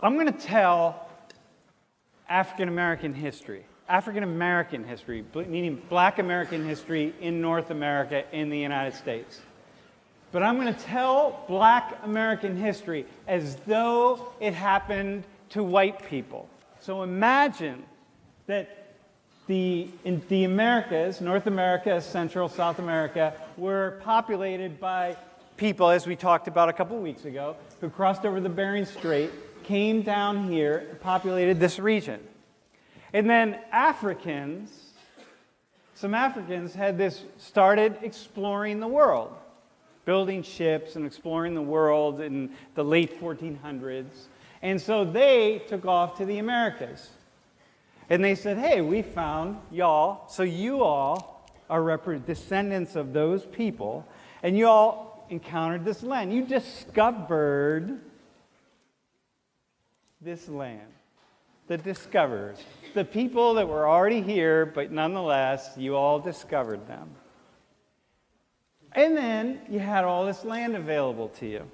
I'm going to tell African-American history, meaning Black American history in North America, in the United States. But I'm going to tell Black American history as though it happened to white people. So imagine that in the Americas, North America, Central, South America, were populated by people, as we talked about a couple weeks ago, who crossed over the Bering Strait, came down here, and populated this region. And then some Africans started exploring the world, building ships and exploring the world in the late 1400s. And so they took off to the Americas. And they said, hey, we found y'all, so you all are descendants of those people, and you all encountered this land. You discovered this land. The discoverers. The people that were already here, but nonetheless, you all discovered them. And then you had all this land available to you.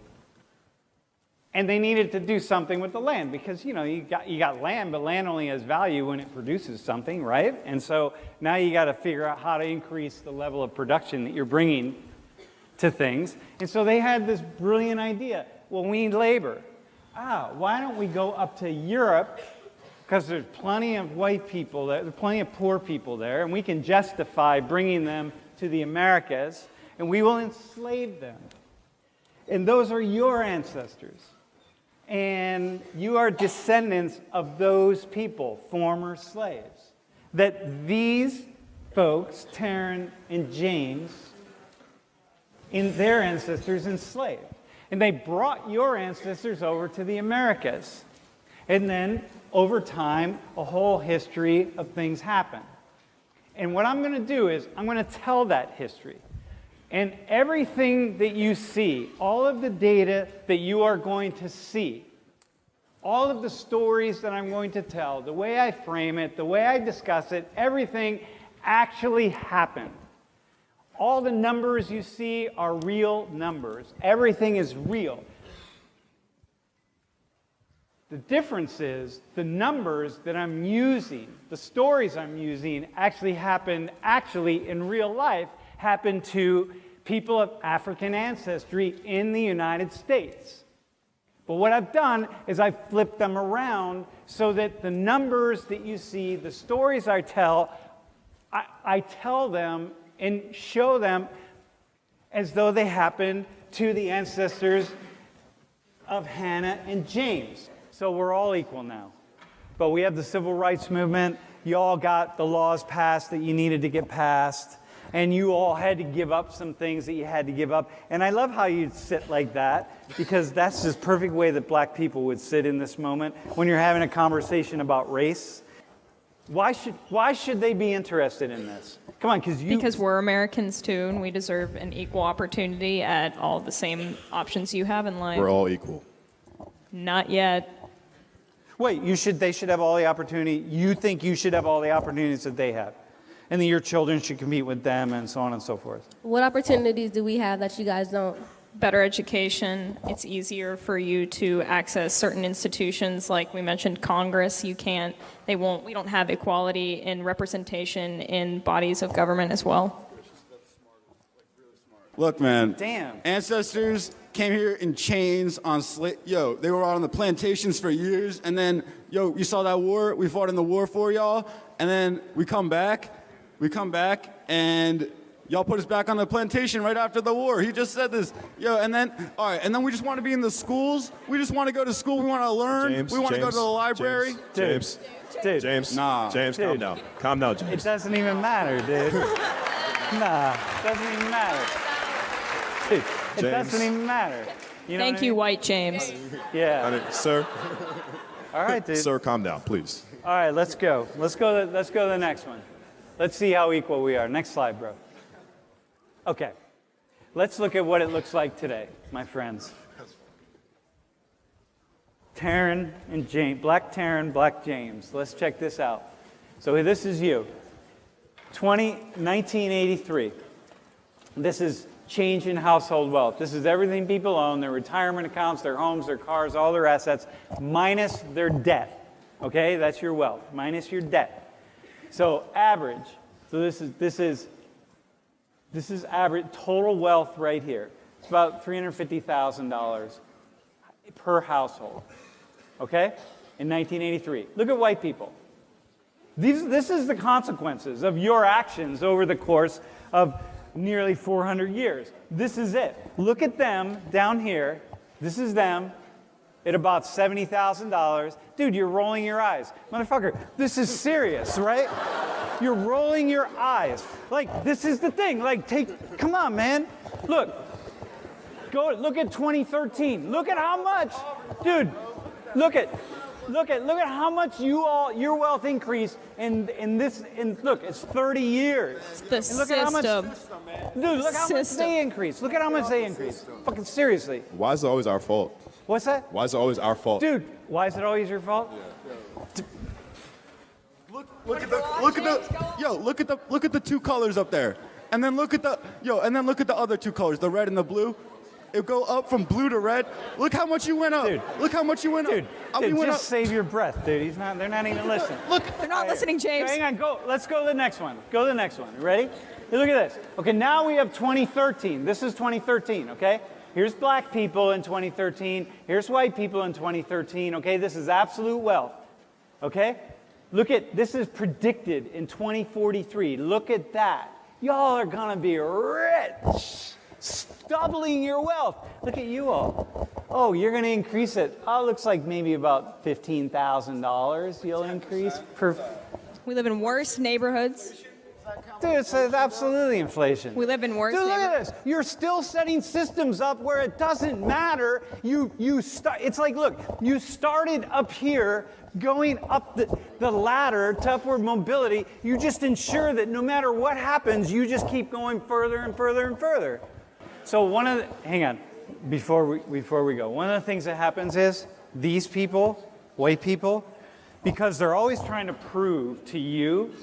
And they needed to do something with the land because, you got land, but land only has value when it produces something, right? And so now you got to figure out how to increase the level of production that you're bringing to things. And so they had this brilliant idea. Well, we need labor. Why don't we go up to Europe, because there's plenty of white people there, there's plenty of poor people there, and we can justify bringing them to the Americas, and we will enslave them. And those are your ancestors. And you are descendants of those people, former slaves. That these folks, Taryn and James, in their ancestors enslaved. And they brought your ancestors over to the Americas. And then, over time, a whole history of things happened. And what I'm going to do is, I'm going to tell that history. And everything that you see, all of the data that you are going to see, all of the stories that I'm going to tell, the way I frame it, the way I discuss it, everything actually happened. All the numbers you see are real numbers. Everything is real. The difference is the numbers that I'm using, the stories I'm using, actually happened in real life, happened to people of African ancestry in the United States. But what I've done is I've flipped them around so that the numbers that you see, the stories I tell them and show them as though they happened to the ancestors of Hannah and James. So we're all equal now. But we have the civil rights movement. You all got the laws passed that you needed to get passed. And you all had to give up some things that you had to give up. And I love how you sit like that, because that's just perfect way that Black people would sit in this moment when you're having a conversation about race. Why should they be interested in this? Come on, because we're Americans too, and we deserve an equal opportunity at all the same options you have in life. We're all equal. Not yet. Wait, they should have all the opportunity. You think you should have all the opportunities that they have, and that your children should compete with them, and so on and so forth. What opportunities do we have that you guys don't? Better education. It's easier for you to access certain institutions, like we mentioned, Congress. We don't have equality in representation in bodies of government as well. Look, man. Damn. Ancestors came here in chains on they were on the plantations for years, and then, you saw that war? We fought in the war for y'all, and then we come back, and y'all put us back on the plantation right after the war. He just said this. And then we just want to be in the schools. We just want to go to school. We want to learn. We want to go to the library. James, Nah. James, Dude. Calm down, James. It doesn't even matter, dude. Nah, it doesn't even matter. Dude, it doesn't even matter. Thank you, White James. Yeah. Sir. All right, dude. Sir, calm down, please. All right, let's go. Let's go to the next one. Let's see how equal we are. Next slide, bro. Okay. Let's look at what it looks like today, my friends. Taryn and James, Black Taryn, Black James. Let's check this out. So this is you. 1983. This is change in household wealth. This is everything people own, their retirement accounts, their homes, their cars, all their assets, minus their debt. Okay, that's your wealth, minus your debt. So average. So this is average total wealth right here. It's about $350,000 per household. Okay, in 1983. Look at white people. This is the consequences of your actions over the course of nearly 400 years. This is it. Look at them down here. This is them at about $70,000. Dude, you're rolling your eyes. Motherfucker, this is serious, right? You're rolling your eyes. Like, this is the thing. Like, come on, man. Look at 2013. Look at how much, dude, look at how much your wealth increased look, it's 30 years. It's the And look at how much, system. dude, look how much they increased. Look at how much they increased. Fucking seriously. Why is it always our fault? What's that? Why is it always our fault? Dude, why is it always your fault? Look at the two colors up there. And then look at the other two colors, the red and the blue. It go up from blue to red. Look how much you went up. Dude. Look how much you went Dude, up. just save your breath, dude. They're not even listening. Look. They're not listening, James. Hang on, let's go to the next one. Go to the next one. You ready? Hey, look at this. Okay, now we have 2013. This is 2013, okay? Here's black people in 2013. Here's white people in 2013, okay? This is absolute wealth, okay? This is predicted in 2043. Look at that. Y'all are gonna be rich. Doubling your wealth. Look at you all. Oh, you're going to increase it. Oh, it looks like maybe about $15,000 you'll increase per. We live in worse neighborhoods. Dude, it's absolutely inflation. We live in worse Dude, look neighborhoods. at this. You're still setting systems up where it doesn't matter. It's like, look, you started up here going up the ladder to upward mobility. You just ensure that no matter what happens, you just keep going further and further and further. So hang on, before we go, one of the things that happens is these people, white people, because they're always trying to prove to you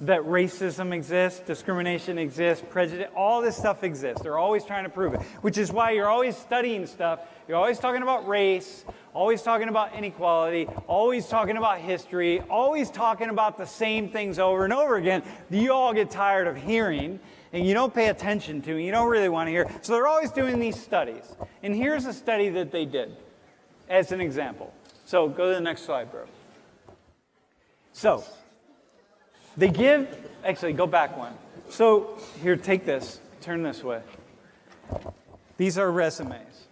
that racism exists, discrimination exists, prejudice, all this stuff exists. They're always trying to prove it, which is why you're always studying stuff. You're always talking about race, always talking about inequality, always talking about history, always talking about the same things over and over again that you all get tired of hearing and you don't pay attention to, and you don't really want to hear. So they're always doing these studies. And here's a study that they did as an example. So go to the next slide, bro. So they actually go back one. So here, take this, turn this way. These are resumes.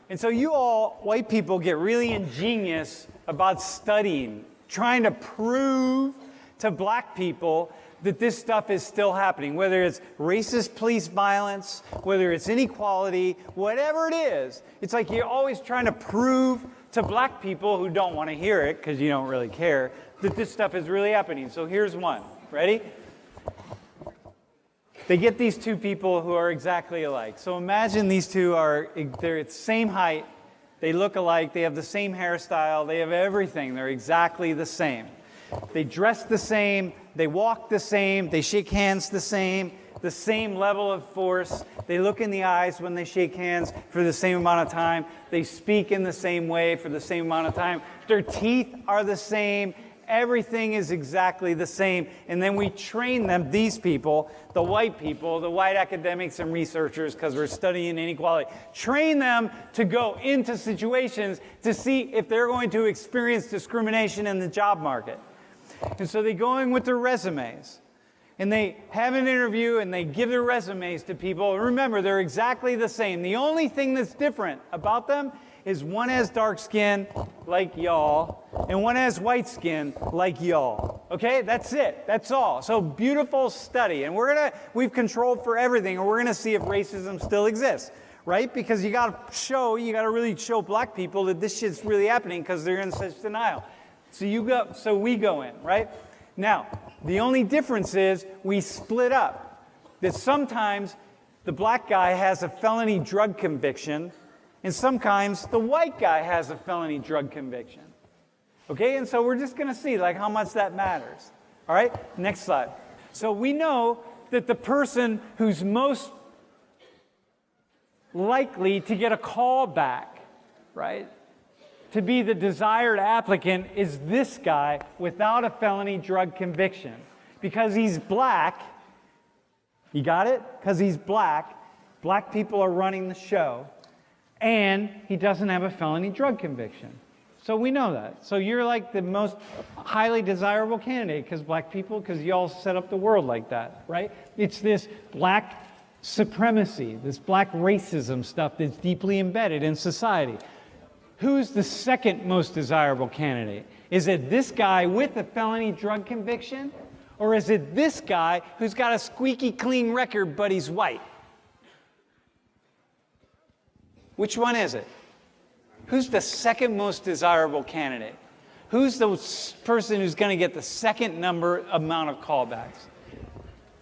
And so you all, white people, get really ingenious about studying, trying to prove to black people that this stuff is still happening, whether it's racist police violence, whether it's inequality, whatever it is. It's like you're always trying to prove to black people who don't want to hear it, because you don't really care, that this stuff is really happening. So here's one. Ready? They get these two people who are exactly alike. So imagine these two they're at the same height, they look alike, they have the same hairstyle, they have everything, they're exactly the same. They dress the same, they walk the same, they shake hands the same level of force. They look in the eyes when they shake hands for the same amount of time. They speak in the same way for the same amount of time. Their teeth are the same. Everything is exactly the same. And then we train them, these people, the white academics and researchers, because we're studying inequality, train them to go into situations to see if they're going to experience discrimination in the job market. And so they go in with their resumes, and they have an interview, and they give their resumes to people. Remember, they're exactly the same. The only thing that's different about them is one has dark skin, like y'all, and one has white skin, like y'all. Okay, that's it. That's all. So beautiful study, and we've controlled for everything, and we're gonna see if racism still exists, right? Because you gotta really show black people that this shit's really happening, because they're in such denial. So we go in, right? Now, the only difference is we split up. That sometimes the black guy has a felony drug conviction, and sometimes the white guy has a felony drug conviction. Okay, and so we're just gonna see like how much that matters. All right, next slide. So we know that the person who's most likely to get a call back, right? To be the desired applicant is this guy without a felony drug conviction. Because he's black, you got it? Because he's black people are running the show, and he doesn't have a felony drug conviction. So we know that. So you're like the most highly desirable candidate because you all set up the world like that, right? It's this black supremacy, this black racism stuff that's deeply embedded in society. Who's the second most desirable candidate? Is it this guy with a felony drug conviction? Or is it this guy who's got a squeaky clean record but he's white? Which one is it? Who's the second most desirable candidate? Who's the person who's going to get the second amount of callbacks?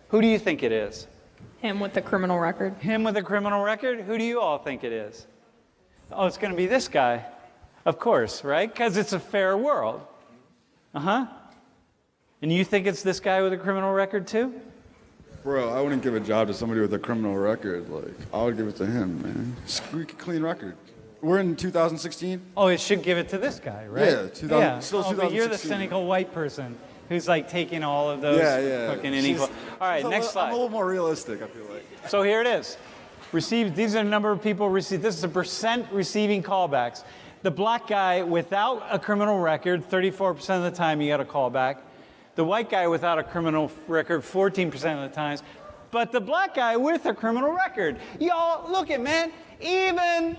Who do you think it is? Him with the criminal record. Him with a criminal record? Who do you all think it is? Oh, it's going to be this guy. Of course, right? Because it's a fair world. Uh-huh. And you think it's this guy with a criminal record too? Bro, I wouldn't give a job to somebody with a criminal record. Like, I would give it to him, man. Squeaky clean record. We're in 2016. Oh, it should give it to this guy, right? Yeah, still But you're the 2016. cynical white person who's like taking all of those fucking inequal. All right, next slide. I'm a little more realistic, I feel like. So here it is. These are the number of people received. This is the percent receiving callbacks. The black guy without a criminal record, 34% of the time you got a callback. The white guy without a criminal record, 14% of the times. But the black guy with a criminal record. Y'all, look at, man, even.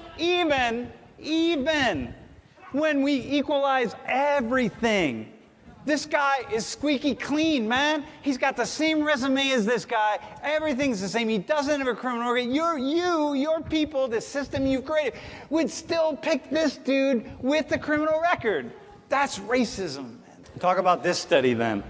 When we equalize everything, this guy is squeaky clean, man. He's got the same resume as this guy. Everything's the same. He doesn't have a criminal record. Your people, the system you've created, would still pick this dude with the criminal record. That's racism. Talk about this study then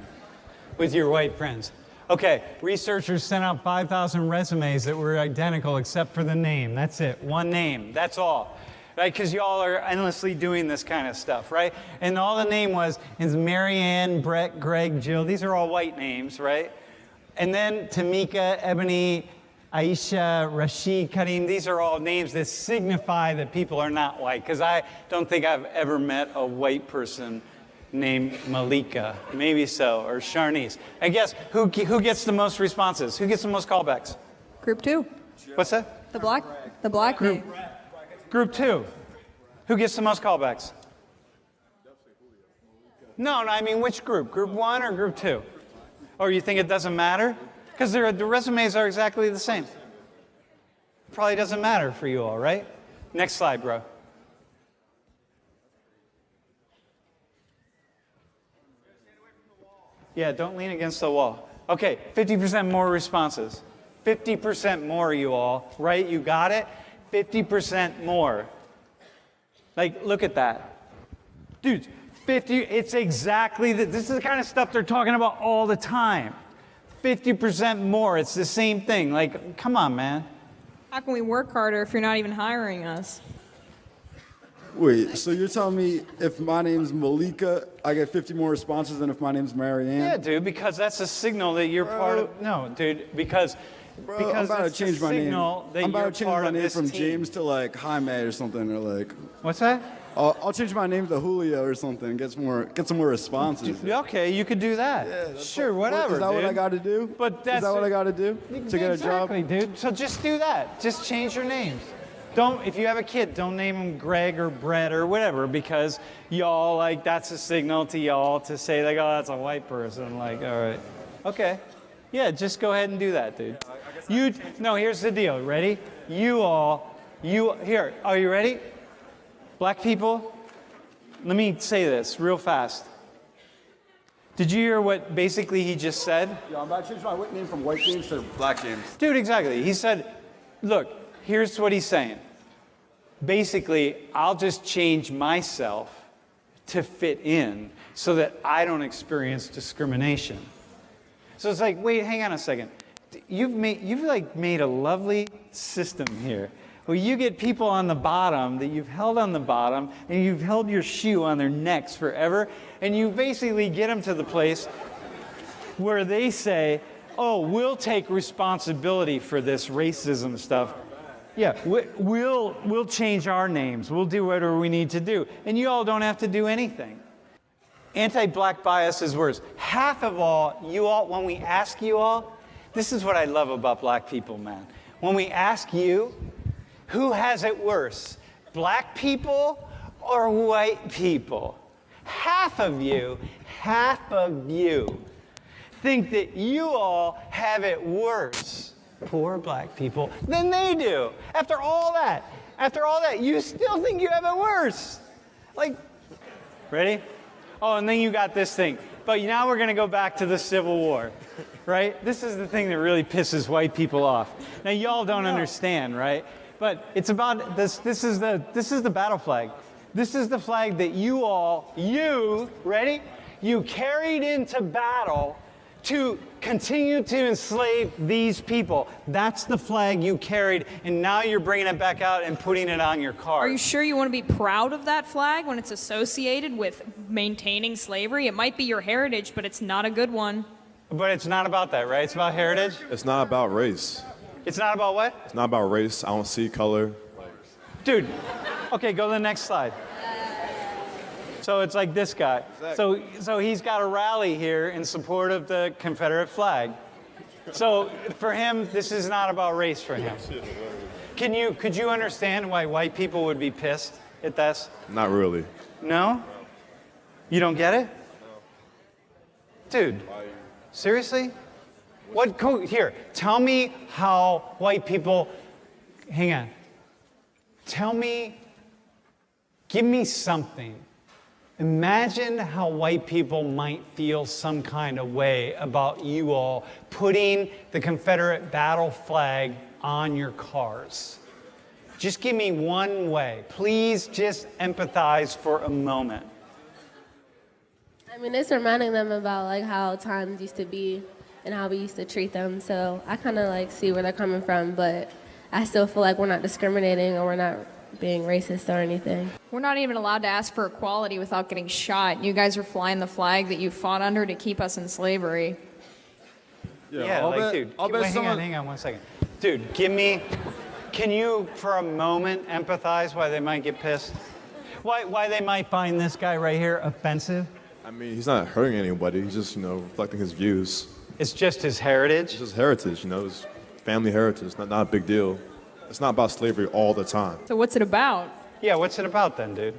with your white friends. Okay, researchers sent out 5,000 resumes that were identical except for the name. That's it, one name, that's all. Right, because y'all are endlessly doing this kind of stuff, right? And all the name was is Marianne, Brett, Greg, Jill. These are all white names, right? And then Tamika, Ebony, Aisha, Rashid, Karim. These are all names that signify that people are not white. Because I don't think I've ever met a white person named Malika. Maybe so, or Sharnice. And guess who gets the most responses? Who gets the most callbacks? Group 2. What's that? The black name. Group 2. Who gets the most callbacks? No, I mean which group? Group 1 or Group 2? Or you think it doesn't matter? Because the resumes are exactly the same. Probably doesn't matter for you all, right? Next slide, bro. Yeah, don't lean against the wall. Okay, 50% more responses. 50% more, you all, right? You got it? 50% more. Like, look at that. Dude, 50, it's exactly, this is the kind of stuff they're talking about all the time. 50% more, it's the same thing. Like, come on, man. How can we work harder if you're not even hiring us? Wait, so you're telling me if my name's Malika, I get 50 more responses than if my name's Marianne? Yeah, dude, because that's a signal that you're part of, no, dude, because I'm about to change my name. I'm about to change my name from James to like Jaime or something, or like. What's that? I'll change my name to Julio or something. Get some more responses. Okay, you could do that. Yeah, sure, whatever. Is that what I got to do? But that's is that what I got to do to get a job? Exactly, dude. So just do that. Just change your names. If you have a kid, don't name him Greg or Brett or whatever, because y'all, like, that's a signal to y'all to say, like, oh, that's a white person. Like, all right. Okay. Yeah, just go ahead and do that, dude. No, here's the deal. Ready? Here, are you ready? Black people, let me say this real fast. Did you hear what basically he just said? Yeah, I'm about to change my name from white James to black James. Dude, exactly. He said, look, here's what he's saying. Basically, I'll just change myself to fit in so that I don't experience discrimination. So it's like, wait, hang on a second. You've made a lovely system here. Well, you get people on the bottom that you've held on the bottom, and you've held your shoe on their necks forever, and you basically get them to the place where they say, oh, we'll take responsibility for this racism stuff. Yeah, we'll change our names. We'll do whatever we need to do. And you all don't have to do anything. Anti-black bias is worse. Half of all, you all, when we ask you all, this is what I love about black people, man. When we ask you, who has it worse, black people or white people? Half of you think that you all have it worse, poor black people, than they do. After all that, you still think you have it worse. Like, ready? Oh, and then you got this thing. But now we're going to go back to the Civil War, right? This is the thing that really pisses white people off. Now, y'all don't understand, right? But it's about this. This is the battle flag. This is the flag that you ready? You carried into battle to continue to enslave these people. That's the flag you carried, and now you're bringing it back out and putting it on your car. Are you sure you want to be proud of that flag when it's associated with maintaining slavery? It might be your heritage, but it's not a good one. But it's not about that, right? It's about heritage? It's not about race. It's not about what? It's not about race. I don't see color. Dude, okay, go to the next slide. So it's like this guy. Exactly. So he's got a rally here in support of the Confederate flag. So for him, this is not about race for him. Could you understand why white people would be pissed at this? Not really. No? You don't get it? Dude, seriously? Here, tell me how white people, hang on. Give me something. Imagine how white people might feel some kind of way about you all putting the Confederate battle flag on your cars. Just give me one way. Please just empathize for a moment. I mean, it's reminding them about like how times used to be and how we used to treat them. So I kind of like see where they're coming from, but I still feel like we're not discriminating or we're not being racist or anything. We're not even allowed to ask for equality without getting shot. You guys are flying the flag that you fought under to keep us in slavery. Yeah, like, dude, hang on 1 second. Dude, can you for a moment empathize why they might get pissed? Why they might find this guy right here offensive? I mean, he's not hurting anybody. He's just, reflecting his views. It's just his heritage? It's his heritage, his family heritage. Not a big deal. It's not about slavery all the time. So what's it about? Yeah, what's it about then, dude?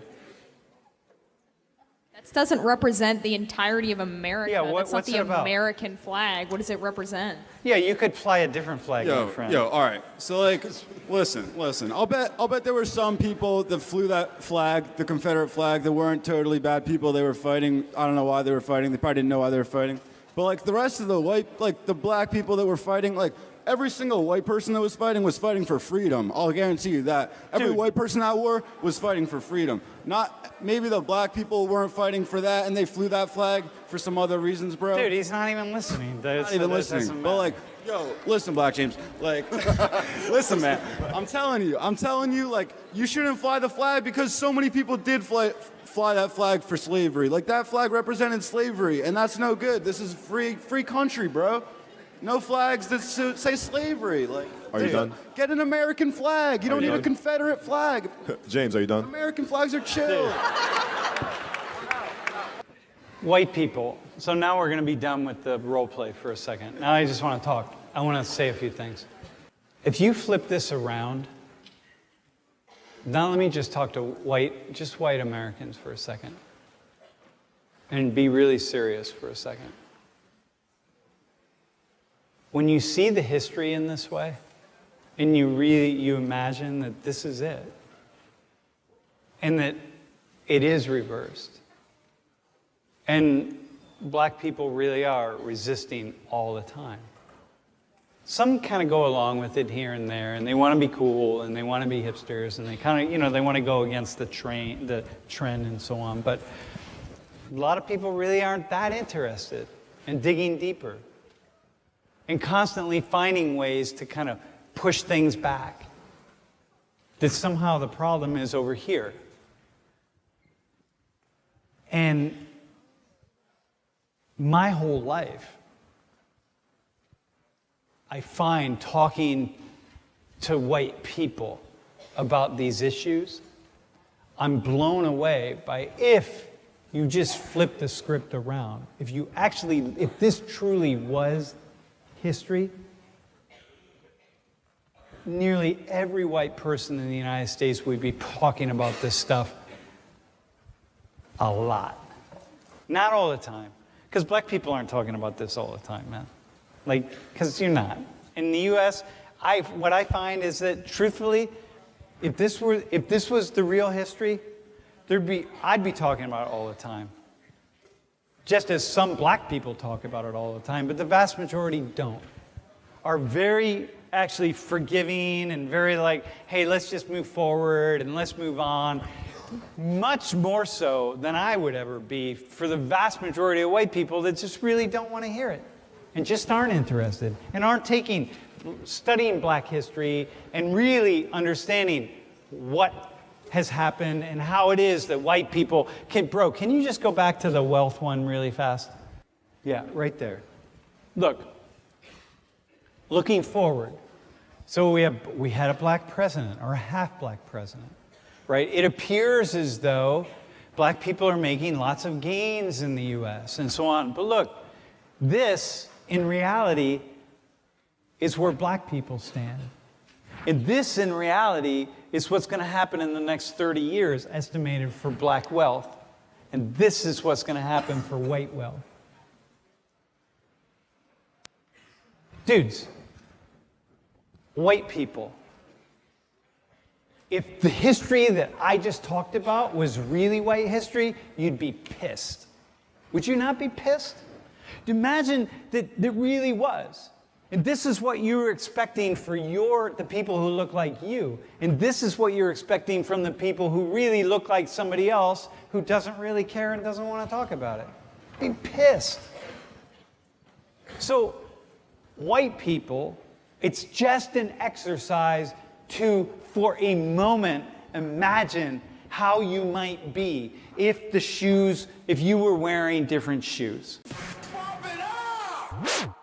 That doesn't represent the entirety of America. Yeah, That's not what's the it about? American flag. What does it represent? Yeah, you could fly a different flag, my friend. All right. So, like, listen. I'll bet there were some people that flew that flag, the Confederate flag, that weren't totally bad people. They were fighting. I don't know why they were fighting. They probably didn't know why they were fighting. But, like, the rest of the white, like, the black people that were fighting, like, every single white person that was fighting for freedom. I'll guarantee you that. Every white person at war was fighting for freedom. Not, maybe the black people weren't fighting for that and they flew that flag for some other reasons, bro. Dude, he's not even listening. Not even listening. But like, listen, Black James, like, listen, man. I'm telling you, like, you shouldn't fly the flag because so many people did fly that flag for slavery. Like, that flag represented slavery, and that's no good. This is free country, bro. No flags that say slavery. Like, Are you done? Get an American flag. You don't need a Confederate flag. James, are you done? American flags are chill. White people. So now we're going to be done with the role play for a second. Now I just want to talk. I want to say a few things. If you flip this around, now let me just talk to white Americans for a second. And be really serious for a second. When you see the history in this way, and you imagine that this is it, and that it is reversed, and black people really are resisting all the time. Some kind of go along with it here and there, and they want to be cool, and they want to be hipsters, and they kind of, they want to go against the trend and so on. But a lot of people really aren't that interested in digging deeper and constantly finding ways to kind of push things back. That somehow the problem is over here. And my whole life, I find talking to white people about these issues, I'm blown away by if you just flip the script around. If this truly was history, nearly every white person in the United States would be talking about this stuff a lot. Not all the time, because black people aren't talking about this all the time, man. Like, because you're not. In the US, what I find is that truthfully, if this was the real history, I'd be talking about it all the time. Just as some black people talk about it all the time, but the vast majority don't. Are very actually forgiving and very like, hey, let's just move forward and let's move on. Much more so than I would ever be for the vast majority of white people that just really don't want to hear it and just aren't interested and aren't studying black history and really understanding what has happened and how it is that white people can you just go back to the wealth one really fast? Yeah, right there. Looking forward. So we had a black president or a half-black president, right? It appears as though black people are making lots of gains in the US and so on. But look, this in reality is where black people stand. And this in reality is what's going to happen in the next 30 years, estimated for black wealth. And this is what's going to happen for white wealth. Dudes, white people, if the history that I just talked about was really white history, you'd be pissed. Would you not be pissed? Imagine that it really was. And this is what you were expecting for the people who look like you. And this is what you're expecting from the people who really look like somebody else who doesn't really care and doesn't want to talk about it. Be pissed. So, white people, it's just an exercise to, for a moment, imagine how you might be if you were wearing different shoes. Pump it up!